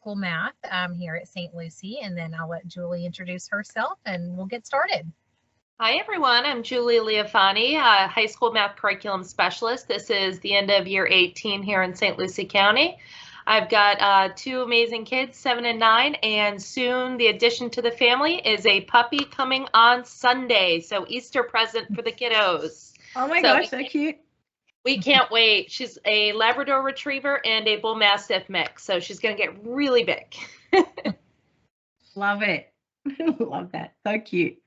school math here at St. Lucie, and then I'll let Julie introduce herself and we'll get started. Hi everyone, I'm Julie Leofani, high school math curriculum specialist. This is the end of year 18 here in St. Lucie County. I've got two amazing kids, 7 and 9, and soon the addition to the family is a puppy coming on Sunday. So Easter present for the kiddos. Oh my gosh, so cute. We can't wait. She's a Labrador Retriever and a Bull Mastiff mix, so she's going to get really big. Love it. Love that. So cute.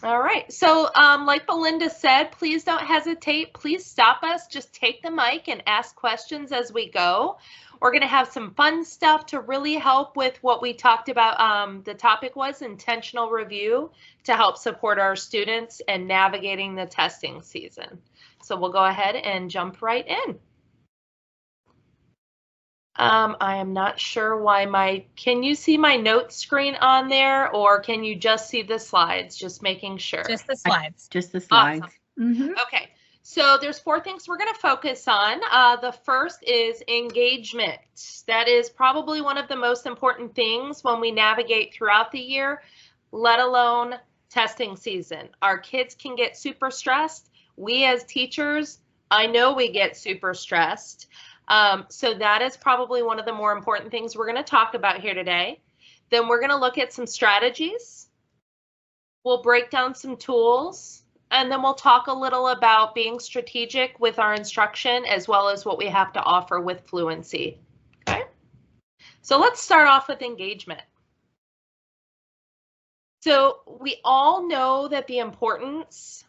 All right. So like Belinda said, please don't hesitate. Please stop us. Just take the mic and ask questions as we go. We're going to have some fun stuff to really help with what we talked about. The topic was intentional review to help support our students and navigating the testing season. So we'll go ahead and jump right in. I am not sure why can you see my notes screen on there, or can you just see the slides? Just making sure. Just the slides. Just the slides. Awesome. Okay, so there's 4 things we're going to focus on. The first is engagement. That is probably one of the most important things when we navigate throughout the year, let alone testing season. Our kids can get super stressed. We as teachers, I know we get super stressed. So that is probably one of the more important things we're going to talk about here today. Then we're going to look at some strategies. We'll break down some tools, and then we'll talk a little about being strategic with our instruction as well as what we have to offer with fluency. Okay, so let's start off with engagement. So we all know the importance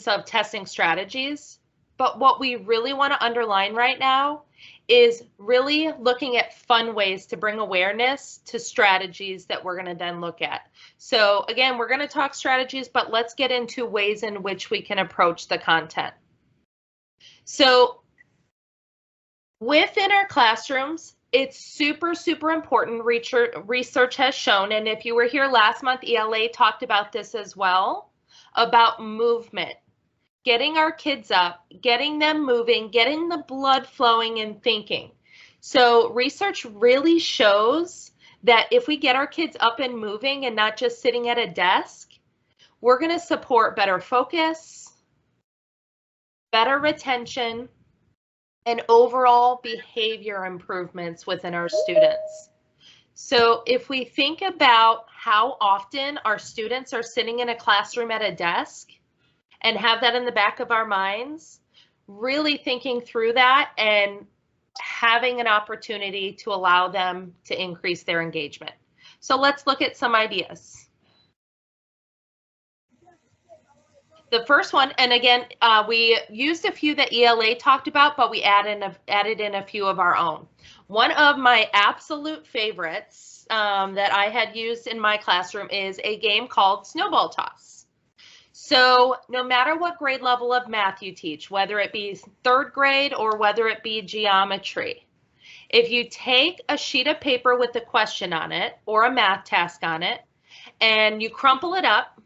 of testing strategies. But what we really want to underline right now is really looking at fun ways to bring awareness to strategies that we're going to then look at. So again, we're going to talk strategies, but let's get into ways in which we can approach the content. So within our classrooms, it's super, super important. Research has shown, and if you were here last month, ELA talked about this as well, about movement. Getting our kids up, getting them moving, getting the blood flowing and thinking. So research really shows that if we get our kids up and moving and not just sitting at a desk, we're going to support better focus, better retention, and overall behavior improvements within our students. So if we think about how often our students are sitting in a classroom at a desk, and have that in the back of our minds, really thinking through that and having an opportunity to allow them to increase their engagement. So let's look at some ideas. The first one, and again, we used a few that ELA talked about, but we added in a few of our own. One of my absolute favorites that I had used in my classroom is a game called Snowball Toss. So no matter what grade level of math you teach, whether it be 3rd grade or whether it be geometry, if you take a sheet of paper with a question on it or a math task on it, and you crumple it up,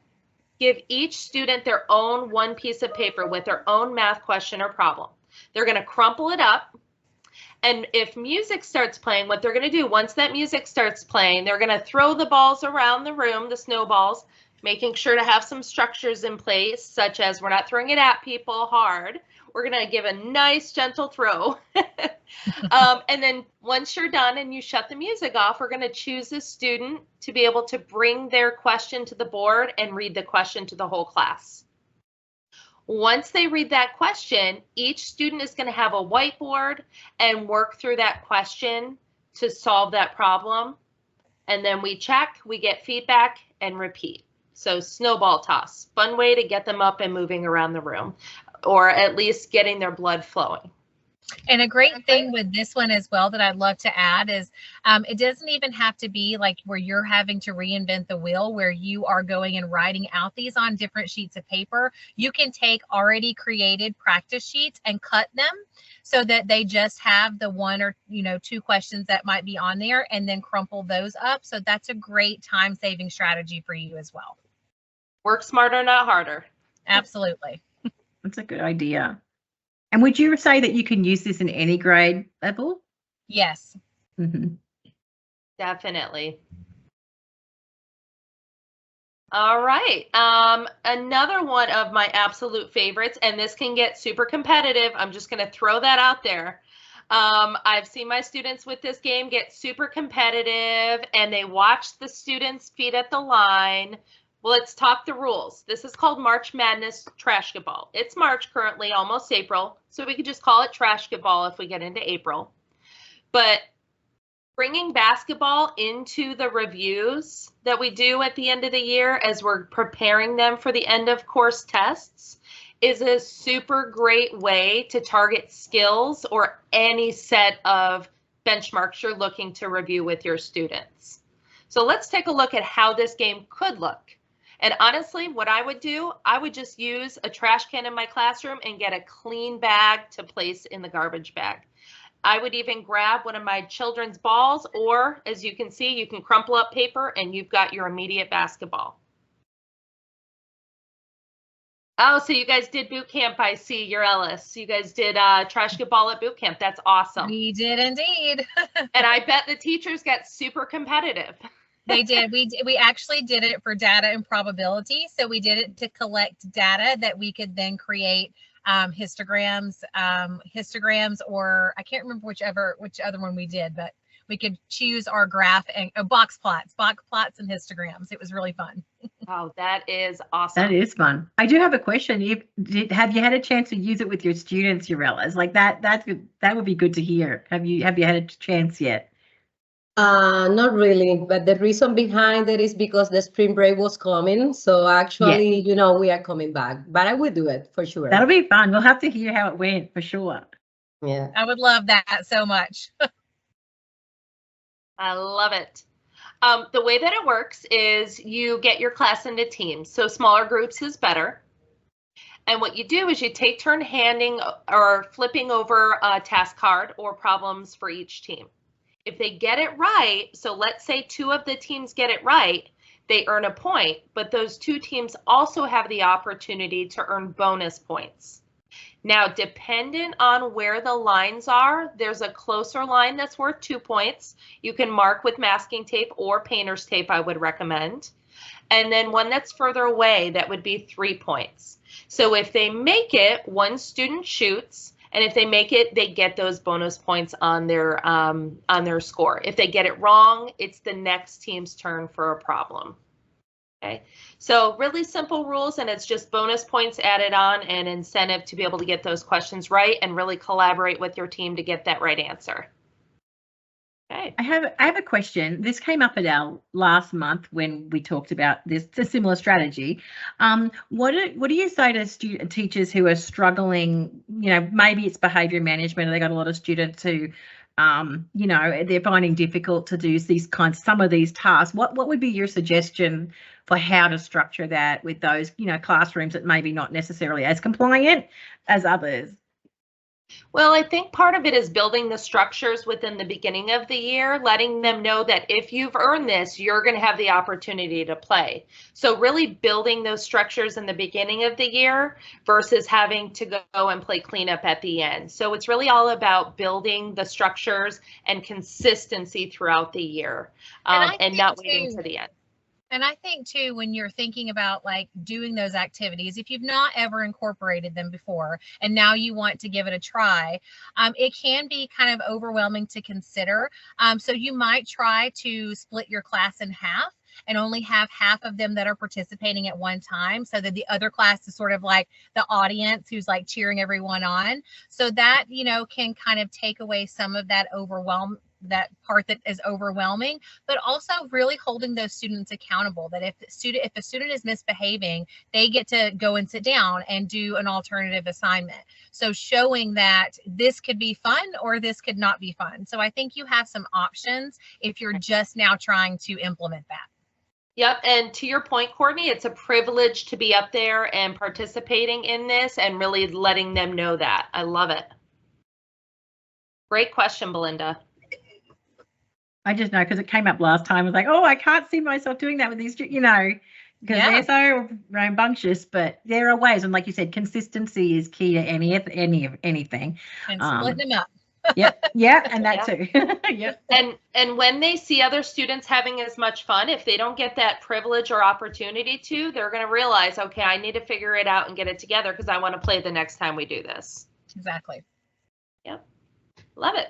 give each student their own one piece of paper with their own math question or problem. They're going to crumple it up, and if music starts playing, what they're going to do once that music starts playing, they're going to throw the balls around the room, the snowballs, making sure to have some structures in place, such as we're not throwing it at people hard. We're going to give a nice, gentle throw. And then once you're done and you shut the music off, we're going to choose a student to be able to bring their question to the board and read the question to the whole class. Once they read that question, each student is going to have a whiteboard and work through that question to solve that problem. And then we check, we get feedback, and repeat. So snowball toss, fun way to get them up and moving around the room, or at least getting their blood flowing. And a great thing with this one as well that I'd love to add is it doesn't even have to be like where you're having to reinvent the wheel, where you are going and writing out these on different sheets of paper. You can take already created practice sheets and cut them so that they just have the 1 or 2 questions that might be on there, and then crumple those up. So that's a great time-saving strategy for you as well. Work smarter, not harder. Absolutely. That's a good idea. And would you say that you can use this in any grade level? Yes. Mm-hmm. Definitely. All right. Another one of my absolute favorites, and this can get super competitive. I'm just going to throw that out there. I've seen my students with this game get super competitive, and they watch the students' feet at the line. Well, let's talk the rules. This is called March Madness Trashkaball. It's March currently, almost April, so we could just call it Trashkaball if we get into April. But bringing basketball into the reviews that we do at the end of the year as we're preparing them for the end of course tests is a super great way to target skills or any set of benchmarks you're looking to review with your students. So let's take a look at how this game could look. And honestly, what I would do, I would just use a trash can in my classroom and get a clean bag to place in the garbage bag. I would even grab one of my children's balls, or as you can see, you can crumple up paper and you've got your immediate basketball. Oh, so you guys did boot camp, I see, you're Ellis. You guys did Trashkaball at boot camp. That's awesome. We did indeed. And I bet the teachers got super competitive. They did. We actually did it for data and probability. So we did it to collect data that we could then create histograms, or I can't remember which other one we did, but we could choose our graph and box plots and histograms. It was really fun. Oh, that is awesome. That is fun. I do have a question. Have you had a chance to use it with your students, Urellas? Like that's good. That would be good to hear. Have you had a chance yet? Not really, but the reason behind it is because the spring break was coming. So actually, you know, we are coming back, but I will do it for sure. That'll be fun. We'll have to hear how it went for sure. Yeah. I would love that so much. I love it. The way that it works is you get your class into teams. So smaller groups is better. And what you do is you take turn handing or flipping over a task card or problems for each team. If they get it right, so let's say 2 of the teams get it right, they earn a point, but those 2 teams also have the opportunity to earn bonus points. Now, dependent on where the lines are, there's a closer line that's worth 2 points. You can mark with masking tape or painter's tape, I would recommend. And then one that's further away, that would be 3 points. So if they make it, 1 student shoots, and if they make it, they get those bonus points on their score. If they get it wrong, it's the next team's turn for a problem. Okay, so really simple rules, and it's just bonus points added on and incentive to be able to get those questions right and really collaborate with your team to get that right answer. Okay. I have a question. This came up at our last month when we talked about this, a similar strategy. What do you say to teachers who are struggling? You know, maybe it's behaviour management, or they got a lot of students who, you know, they're finding difficult to do some of these tasks. What would be your suggestion for how to structure that with those, you know, classrooms that maybe not necessarily as compliant as others? Well, I think part of it is building the structures within the beginning of the year, letting them know that if you've earned this, you're going to have the opportunity to play. So really building those structures in the beginning of the year versus having to go and play cleanup at the end. So it's really all about building the structures and consistency throughout the year, and not waiting to the end. And I think too, when you're thinking about like doing those activities, if you've not ever incorporated them before and now you want to give it a try, it can be kind of overwhelming to consider. So you might try to split your class in half and only have half of them that are participating at one time, so that the other class is sort of like the audience who's like cheering everyone on. So that, you know, can kind of take away some of that that part that is overwhelming, but also really holding those students accountable, that if a student is misbehaving, they get to go and sit down and do an alternative assignment. So showing that this could be fun or this could not be fun. So I think you have some options if you're just now trying to implement that. Yep, and to your point, Courtney, it's a privilege to be up there and participating in this and really letting them know that. I love it. Great question, Belinda. I just know because it came up last time. I was like, oh, I can't see myself doing that with these, you know, because they're so rambunctious. But there are ways, and like you said, consistency is key to anything. And splitting them up. Yep. Yeah. And that too. Yep. And when they see other students having as much fun, if they don't get that privilege or opportunity to, they're going to realize, okay, I need to figure it out and get it together because I want to play the next time we do this. Exactly. Yep. Love it.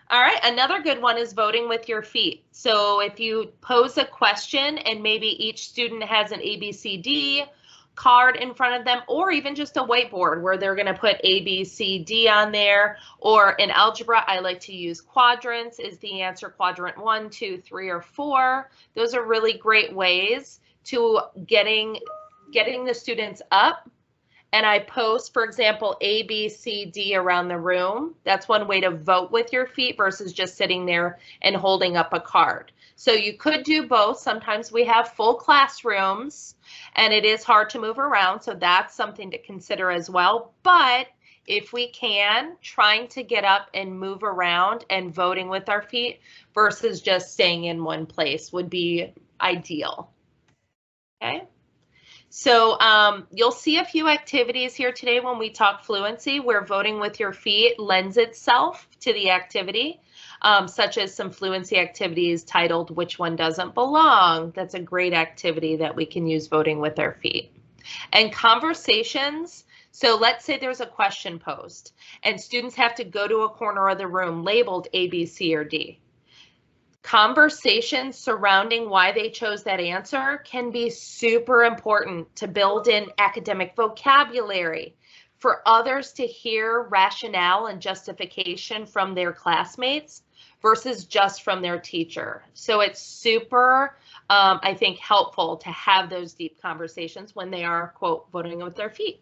All right. Another good one is voting with your feet. So if you pose a question and maybe each student has an ABCD card in front of them, or even just a whiteboard where they're going to put ABCD on there, or in algebra, I like to use quadrants. Is the answer quadrant 1, 2, 3, or 4? Those are really great ways to getting the students up. And I post, for example, A, B, C, D around the room. That's one way to vote with your feet versus just sitting there and holding up a card. So you could do both. Sometimes we have full classrooms and it is hard to move around. So that's something to consider as well. But if we can, trying to get up and move around and voting with our feet versus just staying in one place would be ideal. Okay. So you'll see a few activities here today when we talk fluency where voting with your feet lends itself to the activity, such as some fluency activities titled Which One Doesn't Belong? That's a great activity that we can use voting with our feet. And conversations. So let's say there's a question posed and students have to go to a corner of the room labeled A, B, C, or D. Conversations surrounding why they chose that answer can be super important to build in academic vocabulary, for others to hear rationale and justification from their classmates versus just from their teacher. So it's super, I think, helpful to have those deep conversations when they are, quote, voting with their feet.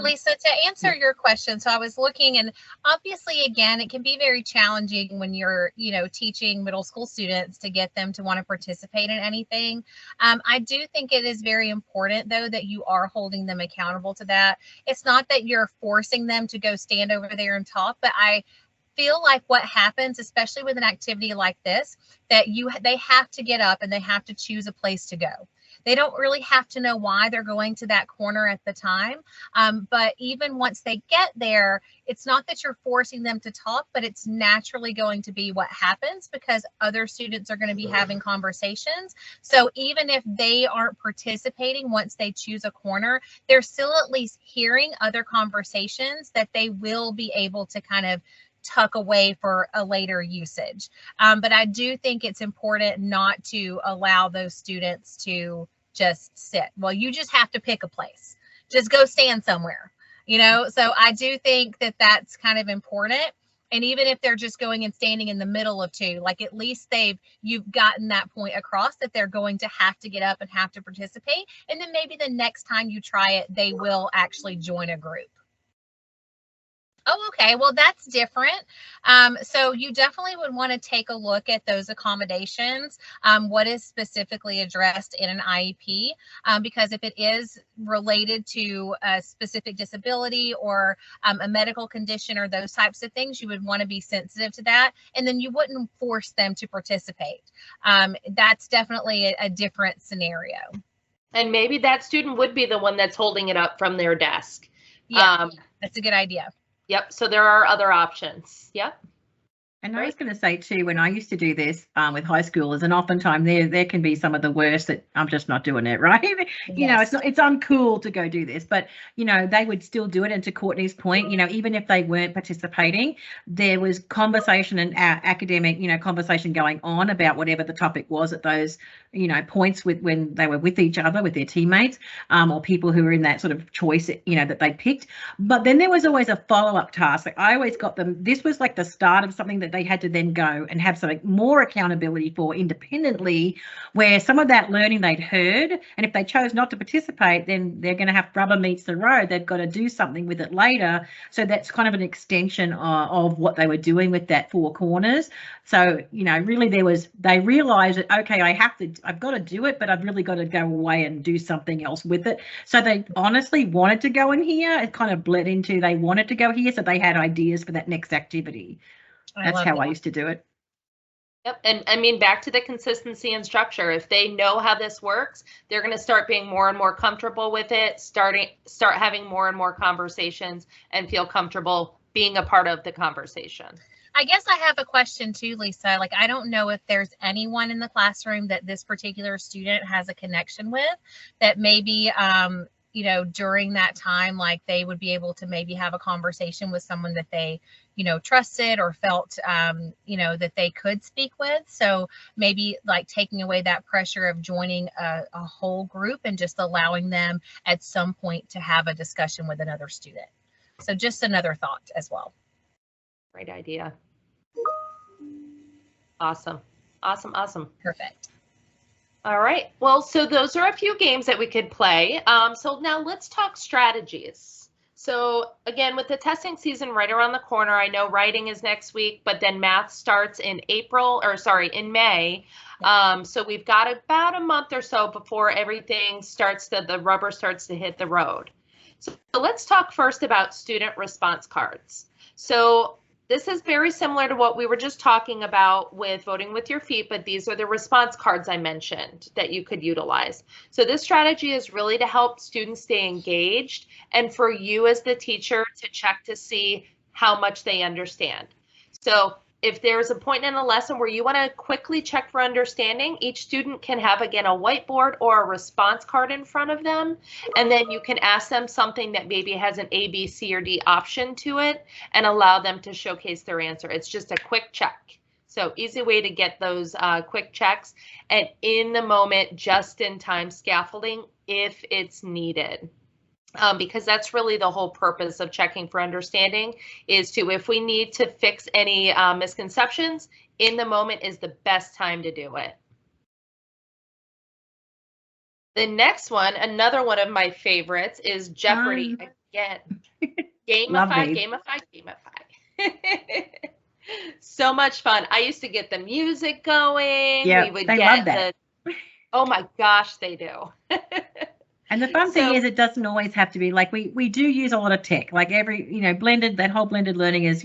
Lisa, to answer your question, so I was looking, and obviously, again, it can be very challenging when you're, teaching middle school students to get them to want to participate in anything. I do think it is very important, though, that you are holding them accountable to that. It's not that you're forcing them to go stand over there and talk, but I feel like what happens, especially with an activity like this, that they have to get up and they have to choose a place to go. They don't really have to know why they're going to that corner at the time. But even once they get there, it's not that you're forcing them to talk, but it's naturally going to be what happens because other students are going to be having conversations. So even if they aren't participating once they choose a corner, they're still at least hearing other conversations that they will be able to kind of tuck away for a later usage. But I do think it's important not to allow those students to just sit. Well, you just have to pick a place. Just go stand somewhere, So I do think that that's kind of important. And even if they're just going and standing in the middle of two, like at least you've gotten that point across that they're going to have to get up and have to participate. And then maybe the next time you try it, they will actually join a group. Oh, okay. Well, that's different. So you definitely would want to take a look at those accommodations, what is specifically addressed in an IEP, because if it is related to a specific disability or a medical condition or those types of things, you would want to be sensitive to that. And then you wouldn't force them to participate. That's definitely a different scenario. And maybe that student would be the one that's holding it up from their desk. Yeah, that's a good idea. Yep. So there are other options. Yep. And I was going to say too, when I used to do this with high schoolers, and oftentimes there can be some of the worst that I'm just not doing it, right? Yes. It's uncool to go do this, but they would still do it. And to Courtney's point, even if they weren't participating, there was conversation and academic, conversation going on about whatever the topic was at those, points when they were with each other, with their teammates, or people who were in that sort of choice, that they picked. But then there was always a follow-up task. Like I always got them. This was like the start of something that they had to then go and have something more accountability for independently, where some of that learning they'd heard, and if they chose not to participate, then they're going to have rubber meets the road. They've got to do something with it later. So that's kind of an extension of what they were doing with that four corners. So, really they realized that, okay, I've got to do it, but I've really got to go away and do something else with it. So they honestly wanted to go in here. It kind of bled into they wanted to go here. So they had ideas for that next activity. That's how I used to do it. Yep. And I mean, back to the consistency and structure. If they know how this works, they're going to start being more and more comfortable with it, start having more and more conversations and feel comfortable being a part of the conversation. I guess I have a question too, Lisa. Like, I don't know if there's anyone in the classroom that this particular student has a connection with that maybe, you know, during that time, like they would be able to maybe have a conversation with someone that they, you know, trusted or felt, you know, that they could speak with. So maybe like taking away that pressure of joining a whole group and just allowing them at some point to have a discussion with another student. So just another thought as well. Great idea. Awesome. Awesome. Awesome. Perfect. All right. Well, so those are a few games that we could play. So now let's talk strategies. So again, with the testing season right around the corner, I know writing is next week, but then math starts in in May. So we've got about a month or so before everything starts the rubber starts to hit the road. So let's talk first about student response cards. So this is very similar to what we were just talking about with voting with your feet, but these are the response cards I mentioned that you could utilize. So this strategy is really to help students stay engaged and for you as the teacher to check to see how much they understand. So if there's a point in a lesson where you want to quickly check for understanding, each student can have, again, a whiteboard or a response card in front of them. And then you can ask them something that maybe has an A, B, C, or D option to it and allow them to showcase their answer. It's just a quick check. So easy way to get those quick checks, and in the moment, just in time scaffolding if it's needed. Because that's really the whole purpose of checking for understanding, is to, if we need to fix any misconceptions, in the moment is the best time to do it. The next one, another one of my favorites, is Jeopardy. Again, gamify. So much fun. I used to get the music going. Yeah, we would they get love that. Oh my gosh, they do. And the fun thing is, it doesn't always have to be like we do use a lot of tech. Like that whole blended learning is,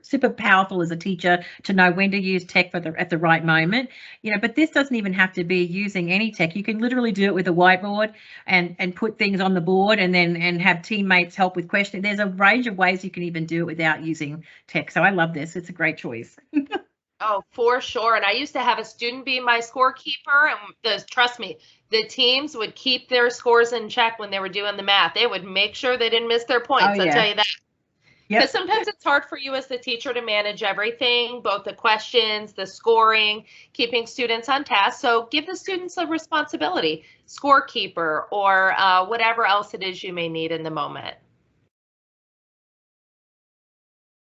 super powerful as a teacher to know when to use tech at the right moment. But this doesn't even have to be using any tech. You can literally do it with a whiteboard and put things on the board and have teammates help with questions. There's a range of ways you can even do it without using tech. So I love this. It's a great choice. Oh, for sure. And I used to have a student be my scorekeeper, and trust me, the teams would keep their scores in check when they were doing the math. They would make sure they didn't miss their points. Oh, I'll yeah. tell you that. Yep. Because sometimes it's hard for you as the teacher to manage everything, both the questions, the scoring, keeping students on task. So give the students a responsibility, scorekeeper, or whatever else it is you may need in the moment.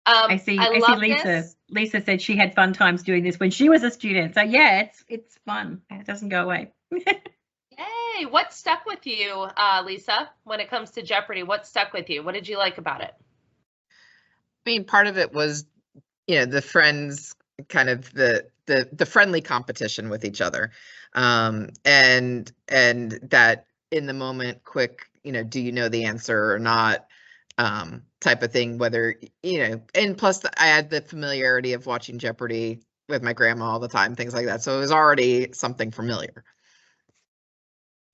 I see Lisa. This. Lisa said she had fun times doing this when she was a student. So yeah, it's fun. It doesn't go away. Yay! What stuck with you, Lisa, when it comes to Jeopardy? What stuck with you? What did you like about it? I mean, part of it was, the friends, kind of the friendly competition with each other, and that in the moment, quick, do you know the answer or not? Type of thing, whether, and plus I had the familiarity of watching Jeopardy with my grandma all the time, things like that. So it was already something familiar.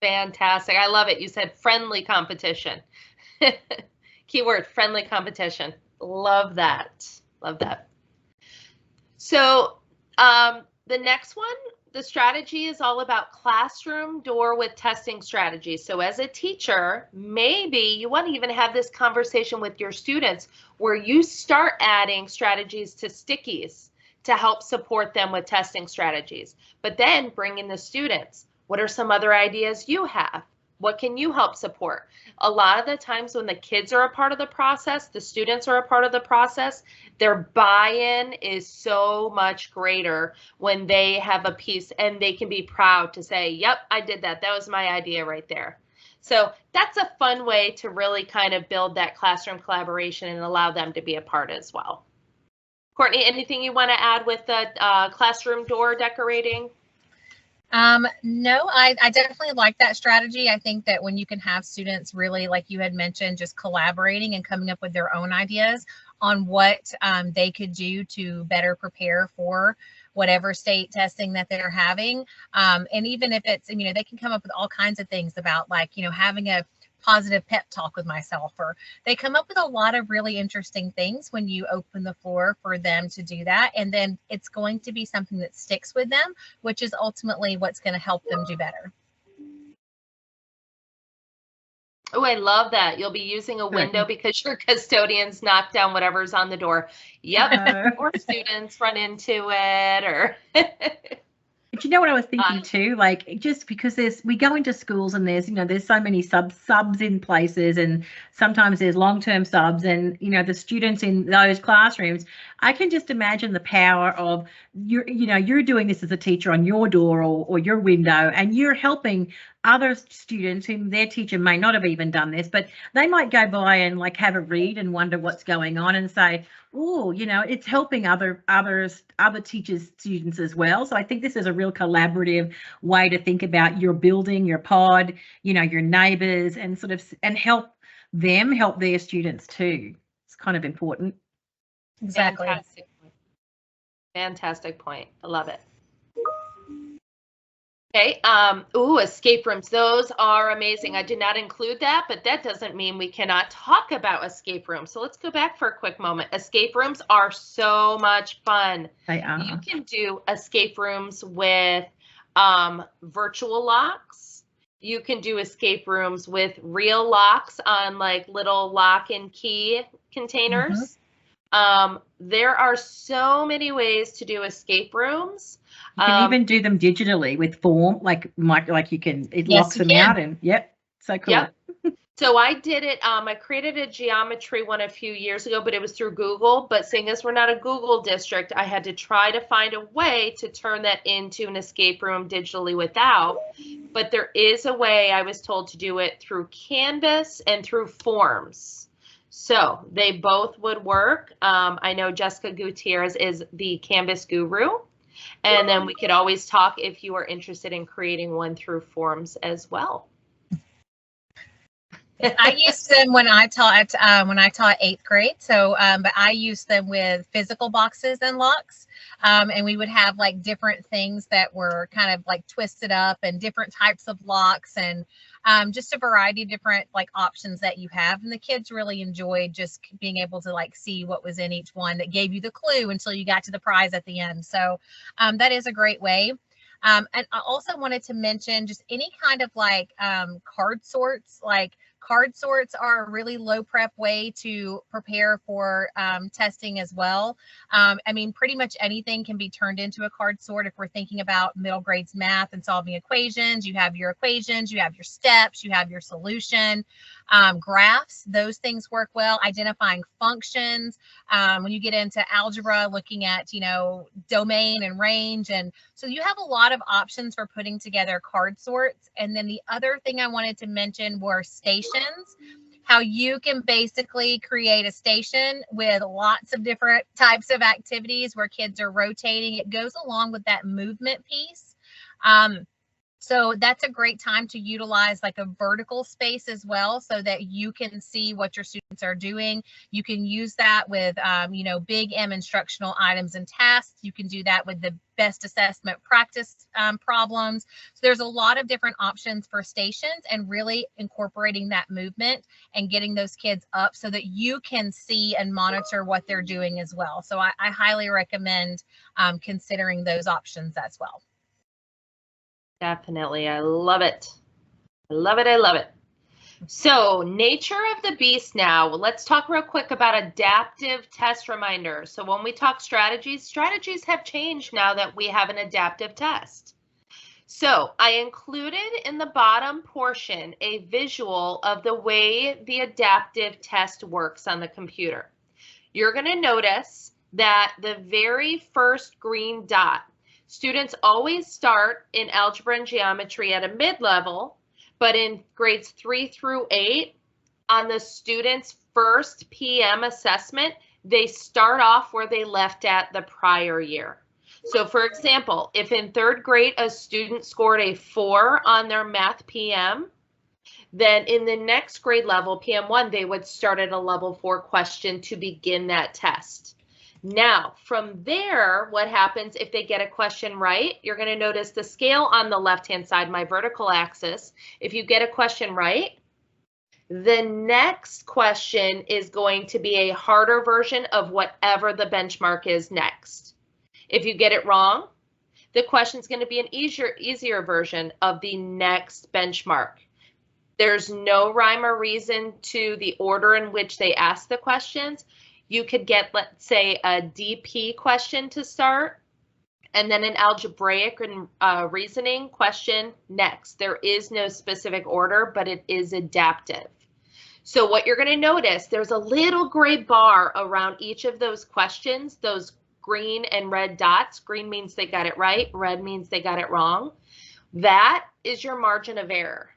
Fantastic. I love it. You said friendly competition. Keyword, friendly competition. Love that. Love that. So the next one, the strategy is all about classroom door with testing strategies. So as a teacher, maybe you want to even have this conversation with your students where you start adding strategies to stickies to help support them with testing strategies. But then bring in the students. What are some other ideas you have? What can you help support? A lot of the times when the kids are a part of the process, the students are a part of the process, their buy-in is so much greater when they have a piece and they can be proud to say, yep, I did that. That was my idea right there. So that's a fun way to really kind of build that classroom collaboration and allow them to be a part as well. Courtney, anything you want to add with the classroom door decorating? No, I definitely like that strategy. I think that when you can have students really, like you had mentioned, just collaborating and coming up with their own ideas on what they could do to better prepare for whatever state testing that they're having. And even if it's, they can come up with all kinds of things about, like, having a positive pep talk with myself, or they come up with a lot of really interesting things when you open the floor for them to do that. And then it's going to be something that sticks with them, which is ultimately what's going to help them do better. Oh, I love that. You'll be using a window because your custodians knock down whatever's on the door. Yep. Or students run into it, or But you know what I was thinking too, like, just because we go into schools and there's, there's so many subs in places, and sometimes there's long-term subs, and, the students in those classrooms, I can just imagine the power of you're doing this as a teacher on your door or your window, and you're helping other students whom their teacher may not have even done this, but they might go by and like have a read and wonder what's going on and say, oh, it's helping other teachers, students as well. So I think this is a real collaborative way to think about your building, your pod, your neighbours, and help them help their students too. It's kind of important. Exactly. Fantastic point. I love it. Okay. Escape rooms. Those are amazing. I did not include that, but that doesn't mean we cannot talk about escape rooms. So let's go back for a quick moment. Escape rooms are so much fun. They are. You can do escape rooms with virtual locks. You can do escape rooms with real locks on like little lock and key containers. There are so many ways to do escape rooms. You can even do them digitally with form, like you can, it locks them out, and yep, so cool. Yep. So I did it, I created a geometry one a few years ago, but it was through Google. But seeing as we're not a Google district, I had to try to find a way to turn that into an escape room digitally without. But there is a way, I was told, to do it through Canvas and through Forms. So they both would work. I know Jessica Gutierrez is the Canvas guru. And then we could always talk if you are interested in creating one through Forms as well. I used them when I taught 8th grade. So, but I used them with physical boxes and locks. And we would have like different things that were kind of like twisted up, and different types of locks, and just a variety of different like options that you have. And the kids really enjoyed just being able to like see what was in each one that gave you the clue until you got to the prize at the end. So that is a great way. And I also wanted to mention just any kind of like card sorts. Like card sorts are a really low prep way to prepare for testing as well. I mean, pretty much anything can be turned into a card sort. If we're thinking about middle grades math and solving equations, you have your equations, you have your steps, you have your solution. Graphs, those things work well. Identifying functions. When you get into algebra, looking at, domain and range. And so you have a lot of options for putting together card sorts. And then the other thing I wanted to mention were stations. How you can basically create a station with lots of different types of activities where kids are rotating. It goes along with that movement piece. So that's a great time to utilize like a vertical space as well, so that you can see what your students are doing. You can use that with, big M instructional items and tasks. You can do that with the best assessment practice problems. So there's a lot of different options for stations, and really incorporating that movement and getting those kids up so that you can see and monitor what they're doing as well. So I highly recommend considering those options as well. Definitely. I love it. I love it. I love it. So nature of the beast now. Let's talk real quick about adaptive test reminders. So when we talk strategies have changed now that we have an adaptive test. So I included in the bottom portion a visual of the way the adaptive test works on the computer. You're going to notice that the very first green dot, students always start in algebra and geometry at a mid-level, but in grades 3 through 8, on the student's first PM assessment, they start off where they left at the prior year. So for example, if in 3rd grade a student scored a 4 on their math PM, then in the next grade level, PM1, they would start at a level 4 question to begin that test. Now, from there, what happens if they get a question right? You're going to notice the scale on the left-hand side, my vertical axis. If you get a question right, The next question is going to be a harder version of whatever the benchmark is next. If you get it wrong, the question is going to be an easier version of the next benchmark. There's no rhyme or reason to the order in which they ask the questions. You could get, let's say, a DP question to start, and then an algebraic and reasoning question next. There is no specific order, but it is adaptive. So what you're going to notice, there's a little gray bar around each of those questions, those green and red dots. Green means they got it right, red means they got it wrong. That is your margin of error.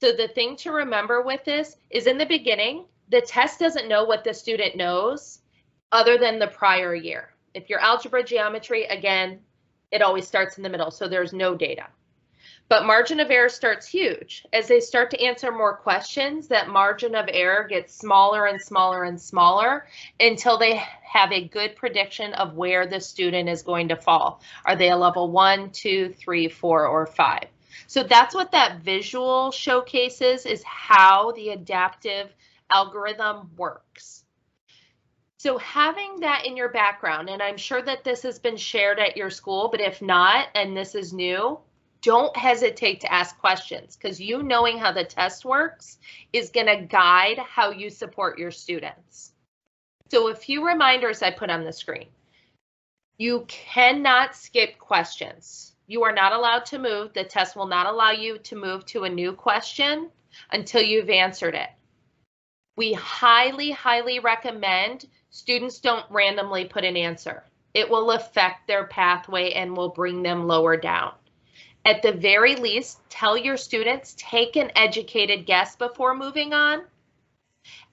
So the thing to remember with this is, in the beginning, the test doesn't know what the student knows other than the prior year. If you're algebra, geometry, again, it always starts in the middle, so there's no data. But margin of error starts huge. As they start to answer more questions, that margin of error gets smaller and smaller and smaller until they have a good prediction of where the student is going to fall. Are they a level 1, 2, 3, 4, or 5? So that's what that visual showcases, is how the adaptive algorithm works. So having that in your background, and I'm sure that this has been shared at your school, but if not, and this is new, don't hesitate to ask questions, because you knowing how the test works is going to guide how you support your students. So a few reminders I put on the screen. You cannot skip questions. You are not allowed to move. The test will not allow you to move to a new question until you've answered it. We highly, highly recommend students don't randomly put an answer. It will affect their pathway and will bring them lower down. At the very least, tell your students, take an educated guess before moving on.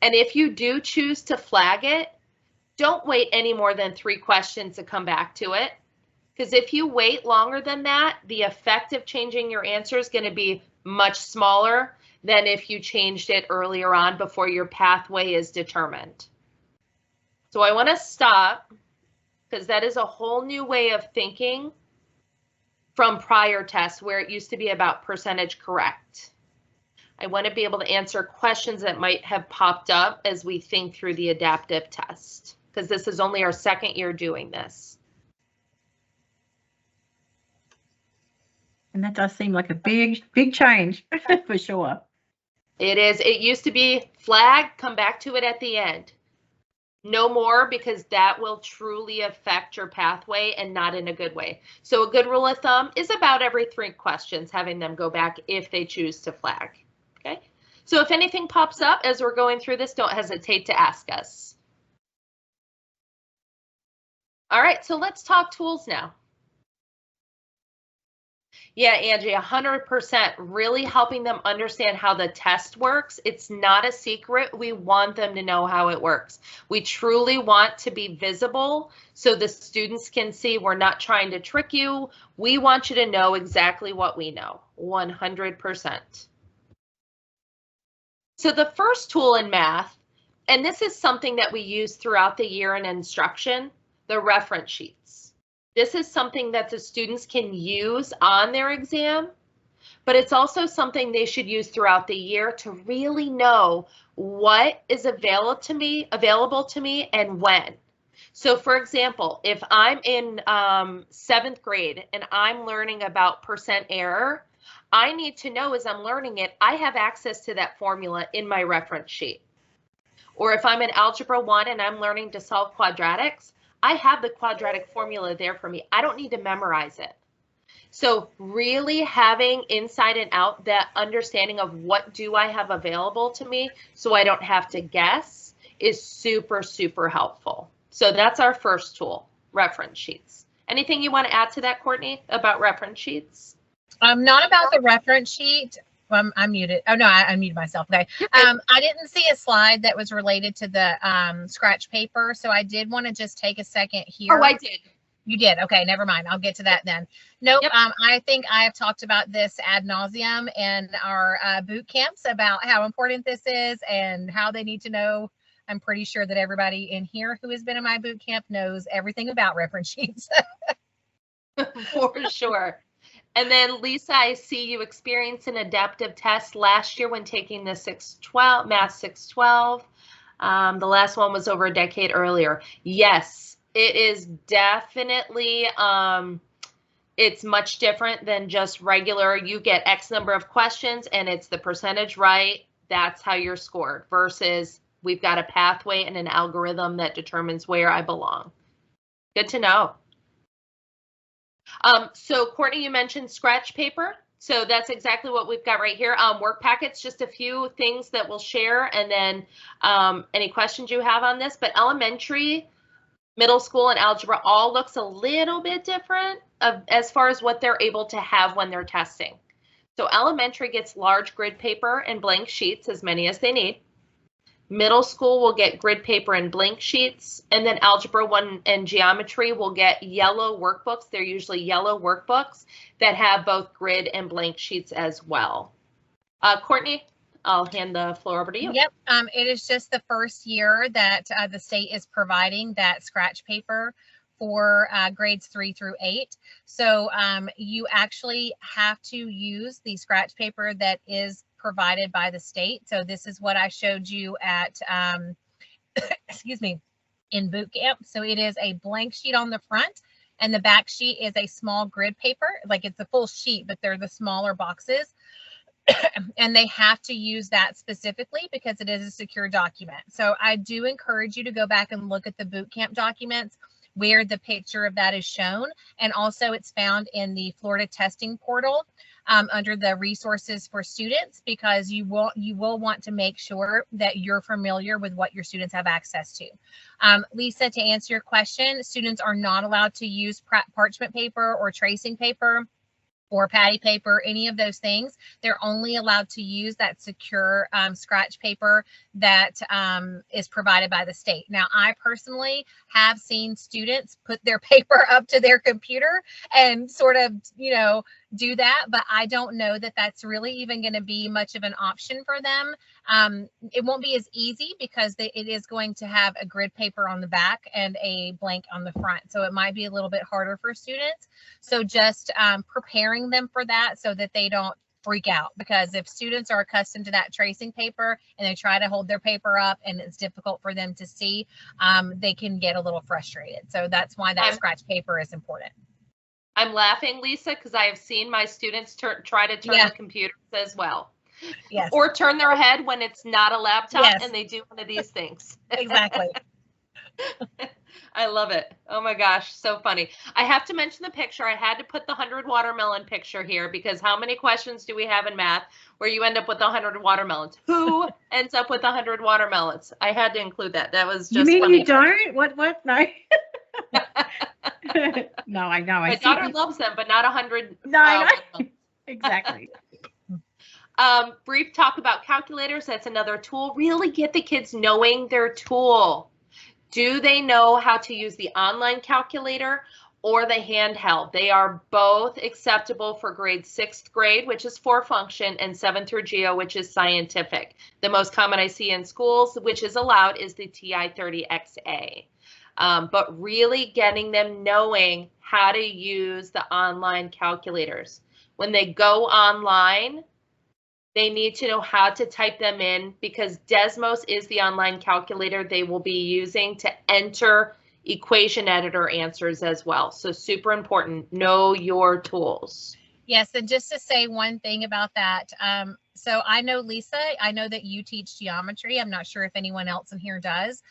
And if you do choose to flag it, don't wait any more than 3 questions to come back to it. Because if you wait longer than that, the effect of changing your answer is going to be much smaller than if you changed it earlier on before your pathway is determined. So I want to stop, because that is a whole new way of thinking from prior tests where it used to be about percentage correct. I want to be able to answer questions that might have popped up as we think through the adaptive test, because this is only our 2nd year doing this. And that does seem like a big change for sure. It is. It used to be flag, come back to it at the end. No more, because that will truly affect your pathway and not in a good way. So a good rule of thumb is about every 3 questions, having them go back if they choose to flag. Okay. So if anything pops up as we're going through this, don't hesitate to ask us. All right, so let's talk tools now. Yeah, Angie, 100%, really helping them understand how the test works. It's not a secret. We want them to know how it works. We truly want to be visible so the students can see we're not trying to trick you. We want you to know exactly what we know, 100%. So the first tool in math, and this is something that we use throughout the year in instruction, the reference sheets. This is something that the students can use on their exam, but it's also something they should use throughout the year to really know what is available to me and when. So for example, if I'm in 7th grade and I'm learning about percent error, I need to know as I'm learning it, I have access to that formula in my reference sheet. Or if I'm in Algebra 1 and I'm learning to solve quadratics, I have the quadratic formula there for me. I don't need to memorize it. So really having inside and out that understanding of what do I have available to me so I don't have to guess is super, super helpful. So that's our first tool, reference sheets. Anything you want to add to that, Courtney, about reference sheets? Not about the reference sheet. I'm muted. Oh no, I unmuted myself. Okay. I didn't see a slide that was related to the scratch paper, so I did want to just take a second here. Oh, I did. You did. Okay, never mind. I'll get to that then. Nope. Yep. I think I have talked about this ad nauseum in our boot camps about how important this is and how they need to know. I'm pretty sure that everybody in here who has been in my boot camp knows everything about reference sheets. For sure. And then Lisa, I see you experienced an adaptive test last year when taking the 612, Math 612. The last one was over a decade earlier. Yes, it is definitely, it's much different than just regular. You get X number of questions and it's the percentage right. That's how you're scored versus we've got a pathway and an algorithm that determines where I belong. Good to know. So Courtney, you mentioned scratch paper. So that's exactly what we've got right here. Work packets, just a few things that we'll share, and then any questions you have on this. But elementary, middle school, and algebra all looks a little bit different as far as what they're able to have when they're testing. So elementary gets large grid paper and blank sheets, as many as they need. Middle school will get grid paper and blank sheets, and then Algebra 1 and Geometry will get yellow workbooks. They're usually yellow workbooks that have both grid and blank sheets as well. Courtney, I'll hand the floor over to you. Yep, it is just the first year that the state is providing that scratch paper for grades 3 through 8. So you actually have to use the scratch paper that is provided by the state. So this is what I showed you at, excuse me, in boot camp. So it is a blank sheet on the front, and the back sheet is a small grid paper. Like it's a full sheet, but they're the smaller boxes. And they have to use that specifically because it is a secure document. So I do encourage you to go back and look at the boot camp documents where the picture of that is shown. And also it's found in the Florida testing portal under the resources for students, because you will want to make sure that you're familiar with what your students have access to. Lisa, to answer your question, students are not allowed to use parchment paper or tracing paper or patty paper, any of those things. They're only allowed to use that secure scratch paper that is provided by the state. Now, I personally have seen students put their paper up to their computer and sort of, you know, do that, but I don't know that that's really even going to be much of an option for them. It won't be as easy because it is going to have a grid paper on the back and a blank on the front. So it might be a little bit harder for students. So just preparing them for that so that they don't freak out, because if students are accustomed to that tracing paper and they try to hold their paper up and it's difficult for them to see, they can get a little frustrated. So that's why that scratch paper is important. I'm laughing, Lisa, because I have seen my students try to turn the computers as well. Yes. Or turn their head when it's not a laptop and they do one of these things. Exactly. I love it. Oh my gosh, so funny. I have to mention the picture. I had to put the 100 watermelon picture here because how many questions do we have in math where you end up with 100 watermelons? Who ends up with 100 watermelons? I had to include that. That was just You mean funny. You don't? What? No. No, I know. My daughter loves them, but not 100. No, I know. Exactly. Brief talk about calculators. That's another tool. Really get the kids knowing their tool. Do they know how to use the online calculator or the handheld? They are both acceptable for grade 6th grade, which is 4 function, and 7 through Geo, which is scientific. The most common I see in schools, which is allowed, is the TI-30XA. But really getting them knowing how to use the online calculators. When they go online, they need to know how to type them in, because Desmos is the online calculator they will be using to enter equation editor answers as well. So super important, know your tools. Yes, and just to say one thing about that. So I know, Lisa, I know that you teach geometry. I'm not sure if anyone else in here does,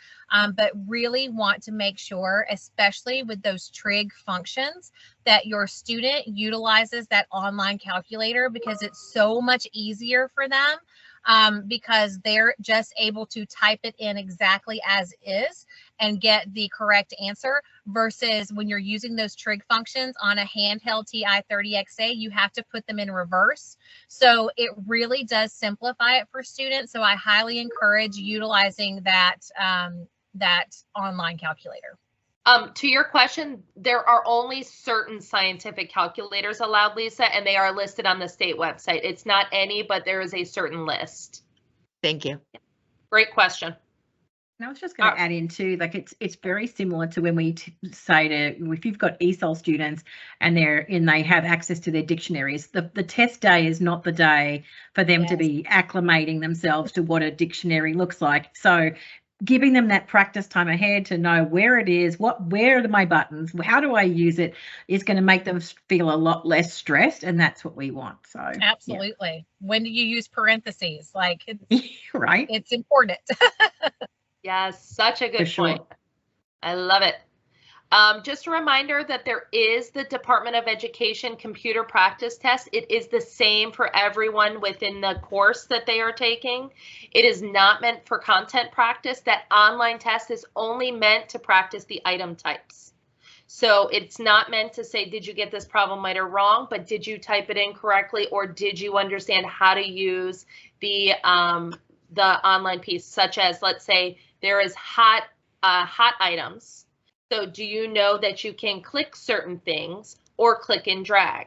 but really want to make sure, especially with those trig functions, that your student utilizes that online calculator, because it's so much easier for them, because they're just able to type it in exactly as is and get the correct answer, versus when you're using those trig functions on a handheld TI-30XA, you have to put them in reverse. So it really does simplify it for students. So I highly encourage utilizing that, that online calculator. To your question, there are only certain scientific calculators allowed, Lisa, and they are listed on the state website. It's not any, but there is a certain list. Thank you. Great question. And I was just going to add in too, like it's very similar to when we say to, if you've got ESOL students and they have access to their dictionaries, the test day is not the day for them to be acclimating themselves to what a dictionary looks like. So giving them that practice time ahead to know where it is, where are my buttons, how do I use it, is going to make them feel a lot less stressed, and that's what we want. So absolutely. When do you use parentheses? Like, right, it's important. Yes, such a good point. I love it. Just a reminder that there is the Department of Education computer practice test. It is the same for everyone within the course that they are taking. It is not meant for content practice. That online test is only meant to practice the item types. So it's not meant to say, did you get this problem right or wrong, but did you type it in correctly, or did you understand how to use the online piece, such as, let's say there is hot items. So do you know that you can click certain things or click and drag?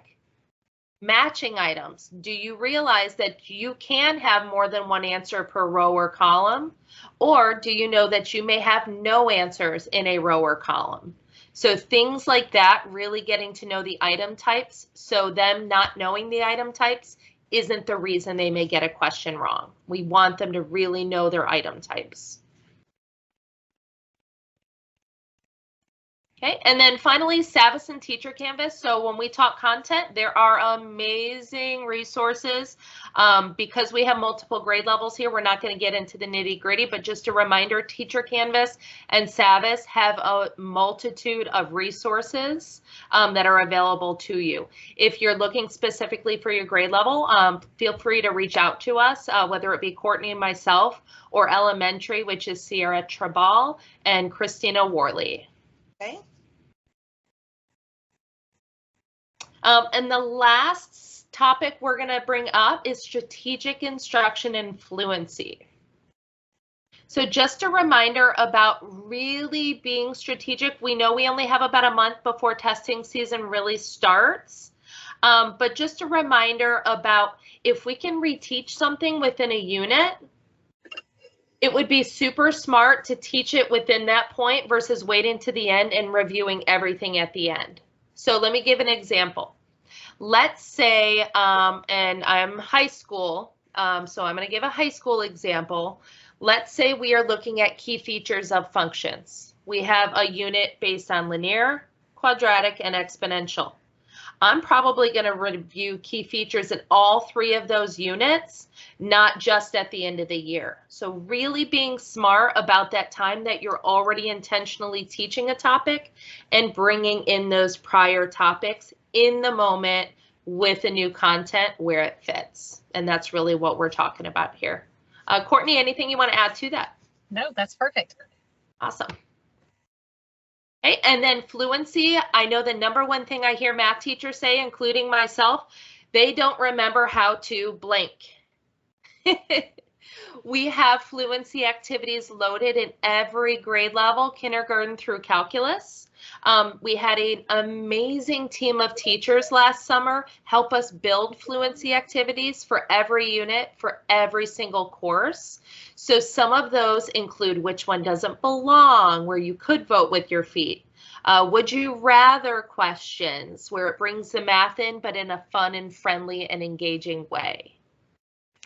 Matching items. Do you realize that you can have more than one answer per row or column? Or do you know that you may have no answers in a row or column? So things like that, really getting to know the item types, so them not knowing the item types isn't the reason they may get a question wrong. We want them to really know their item types. Okay, and then finally, Savvis and Teacher Canvas. So when we talk content, there are amazing resources. Because we have multiple grade levels here, we're not going to get into the nitty gritty, but just a reminder, Teacher Canvas and Savvis have a multitude of resources that are available to you. If you're looking specifically for your grade level, feel free to reach out to us, whether it be Courtney and myself, or elementary, which is Sierra Trabal and Christina Worley. Okay. And the last topic we're going to bring up is strategic instruction and fluency. So just a reminder about really being strategic. We know we only have about a month before testing season really starts, but just a reminder about if we can reteach something within a unit, it would be super smart to teach it within that point versus waiting to the end and reviewing everything at the end. So let me give an example. Let's say, and I'm high school, so I'm going to give a high school example. Let's say we are looking at key features of functions. We have a unit based on linear, quadratic, and exponential. I'm probably going to review key features in all three of those units, not just at the end of the year. So really being smart about that time that you're already intentionally teaching a topic and bringing in those prior topics in the moment with the new content where it fits. And that's really what we're talking about here. Courtney, anything you want to add to that? No, that's perfect. Awesome. Okay, and then fluency. I know the number one thing I hear math teachers say, including myself, they don't remember how to blank. We have fluency activities loaded in every grade level, kindergarten through calculus. We had an amazing team of teachers last summer help us build fluency activities for every unit, for every single course. So some of those include which one doesn't belong, where you could vote with your feet. Would you rather questions, where it brings the math in, but in a fun and friendly and engaging way.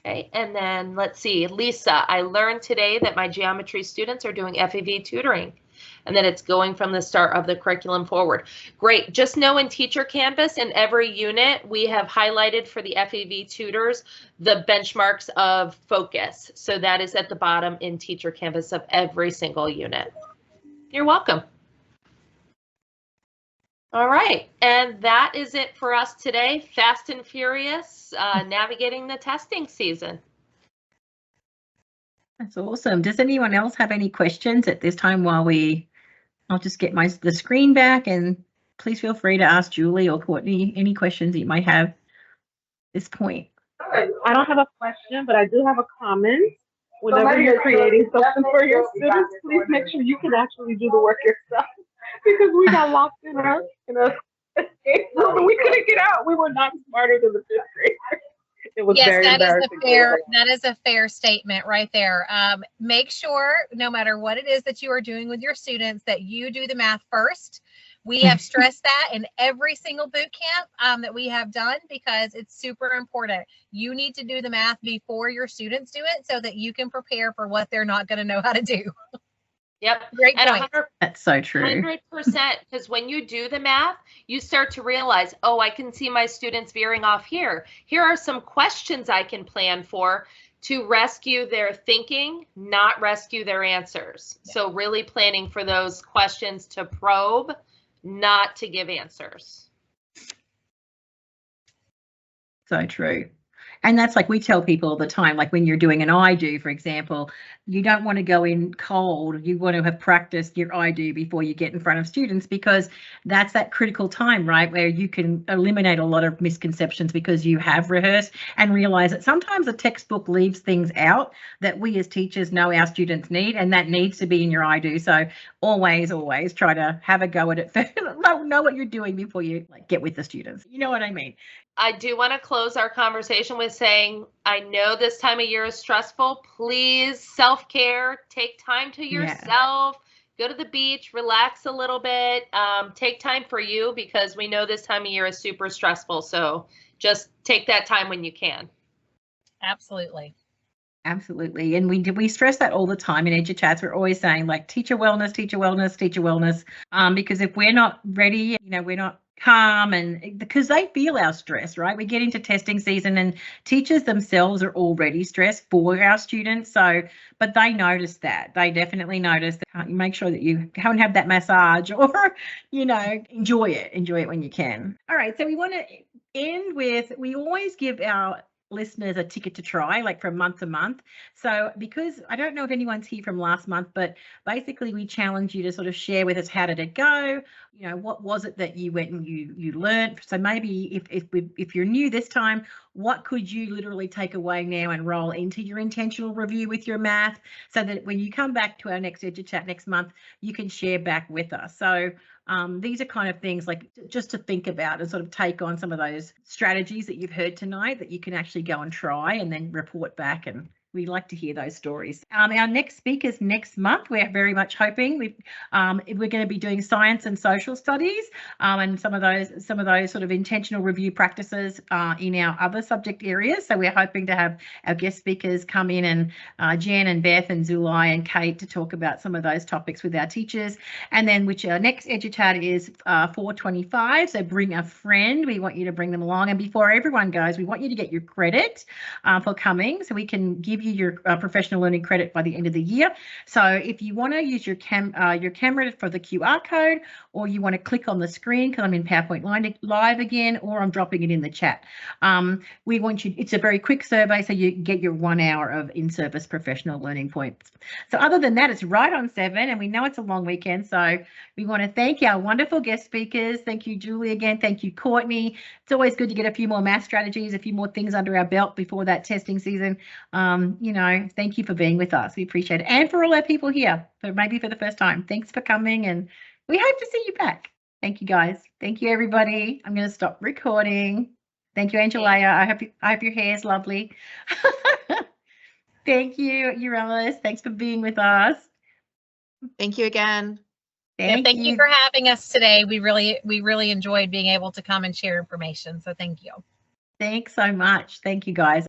Okay, and then let's see, Lisa, I learned today that my geometry students are doing FEV tutoring, and then it's going from the start of the curriculum forward. Great, just know in Teacher Canvas in every unit, we have highlighted for the FEV tutors the benchmarks of focus. So that is at the bottom in Teacher Canvas of every single unit. You're welcome. All right, and that is it for us today. Fast and furious, navigating the testing season. That's awesome. Does anyone else have any questions at this time while I'll just get the screen back, and please feel free to ask Julie or Courtney any questions that you might have at this point. I don't have a question, but I do have a comment. Whenever you're creating something for your students, please make sure you can actually do the work yourself. Because we got locked in a escape room and we couldn't get out. We were not smarter than the fifth graders. It was Yes, very embarrassing. that is a fair statement right there. Make sure, no matter what it is that you are doing with your students, that you do the math first. We have stressed that in every single boot camp that we have done, because it's super important. You need to do the math before your students do it, so that you can prepare for what they're not going to know how to do. Yep. Great And point. That's so true. 100%, because when you do the math, you start to realize, oh, I can see my students veering off here. Here are some questions I can plan for to rescue their thinking, not rescue their answers. Yeah. So really planning for those questions to probe, not to give answers. So true. And that's like we tell people all the time, like when you're doing an I do, for example, you don't want to go in cold. You want to have practiced your I do before you get in front of students, because that's that critical time, right, where you can eliminate a lot of misconceptions because you have rehearsed and realize that sometimes the textbook leaves things out that we as teachers know our students need, and that needs to be in your I do. So always try to have a go at it first. Know what you're doing before you get with the students. You know what I mean? I do want to close our conversation with saying, I know this time of year is stressful. Please self-care, take time to yourself, go to the beach, relax a little bit, take time for you, because we know this time of year is super stressful. So just take that time when you can. Absolutely. Absolutely. And we stress that all the time in EduChats. We're always saying like teacher wellness, teacher wellness, teacher wellness. Because if we're not ready, we're not calm, and because they feel our stress, right? We get into testing season and teachers themselves are already stressed for our students. So, but they notice that. They definitely notice that. Make sure that you go and have that massage, or, enjoy it when you can. All right. So we want to end with, we always give our listeners a ticket to try, like from month to month. So because I don't know if anyone's here from last month, but basically we challenge you to sort of share with us, how did it go? What was it that you went and you learned? So maybe if you're new this time, what could you literally take away now and roll into your intentional review with your math, so that when you come back to our next EduChat next month, you can share back with us. So these are kind of things like just to think about and sort of take on some of those strategies that you've heard tonight that you can actually go and try and then report back, and we like to hear those stories. Our next speakers next month, we're very much hoping we're going to be doing science and social studies, and some of those sort of intentional review practices in our other subject areas. So we're hoping to have our guest speakers come in, and Jen and Beth and Zulai and Kate, to talk about some of those topics with our teachers. And then which our next EduChat is 425. So bring a friend. We want you to bring them along. And before everyone goes, we want you to get your credit for coming, so we can give you your professional learning credit by the end of the year. So if you want to use your camera for the QR code, or you want to click on the screen, because I'm in PowerPoint Live again, or I'm dropping it in the chat. We want you, it's a very quick survey, so you get your 1 hour of in-service professional learning points. So other than that, it's right on 7, and we know it's a long weekend. So we want to thank our wonderful guest speakers. Thank you, Julie, again. Thank you, Courtney. It's always good to get a few more math strategies, a few more things under our belt before that testing season. Thank you for being with us. We appreciate it. And for all our people here, maybe for the first time, thanks for coming, and we hope to see you back. Thank you, guys. Thank you, everybody. I'm going to stop recording. Thank you, Angelea. I hope your hair is lovely. Thank you, Eurelis. Thanks for being with us. Thank you again. Thank you for having us today. We really enjoyed being able to come and share information. So thank you. Thanks so much. Thank you, guys.